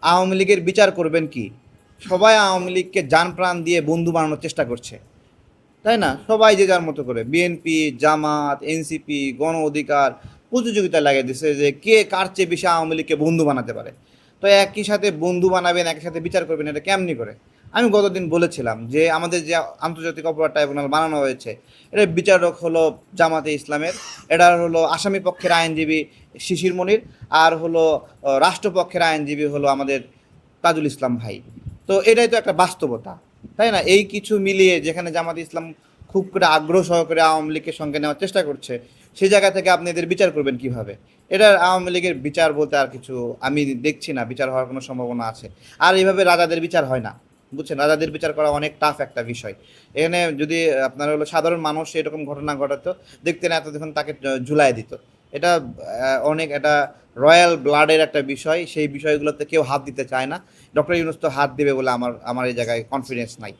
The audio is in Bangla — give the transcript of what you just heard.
আওয়ামী লীগের বিচার করবেন কি? সবাই আওয়ামী লীগকে জান প্রাণ দিয়ে বন্ধু বানানোর চেষ্টা করছে, তাই না? সবাই যে যার মতো করে বিএনপি, জামাত, এনসিপি, গণ অধিকার প্রতিযোগিতা লাগিয়ে দিচ্ছে যে কে কার চেয়ে বেশি আওয়ামী লীগকে বন্ধু বানাতে পারে। তো একই সাথে বন্ধু বানাবেন, একই সাথে বিচার করবেন, এটা কেমনি করে? আমি গতদিন বলেছিলাম যে আমাদের যে আন্তর্জাতিক অপরাধ ট্রাইব্যুনাল বানানো হয়েছে, এটার বিচারক হলো জামাতে ইসলামের, এটার হলো আসামি পক্ষের আইনজীবী শিশির মনির, আর হলো রাষ্ট্রপক্ষের আইনজীবী হলো আমাদের তাজুল ইসলাম ভাই। তো এটাই তো একটা বাস্তবতা, তাই না? এই কিছু মিলিয়ে যেখানে জামাত ইসলাম খুব করে আগ্রহ সহকারে আওয়ামী লীগের সঙ্গে নেওয়ার চেষ্টা করছে, সেই জায়গা থেকে আপনি এদের বিচার করবেন কিভাবে? এটার আওয়ামী লীগের বিচার বলতে আর কিছু আমি দেখছি না বিচার হওয়ার কোনো সম্ভাবনা আছে। আর এইভাবে রাজাদের বিচার হয় না, বুঝছেন? রাজাদের বিচার করা অনেক টাফ একটা বিষয়। এখানে যদি আপনার হলো সাধারণ মানুষ এরকম ঘটনা ঘটাতো, দেখতেন এতক্ষণ তাকে ঝুলায় দিত। এটা অনেক একটা রয়্যাল ব্লাডের একটা বিষয়, সেই বিষয়গুলোতে কেউ হাত দিতে চায় না। ডক্টর ইউনূস তো হাত দেবে বলে আমার আমার এই জায়গায় কনফিডেন্স নাই।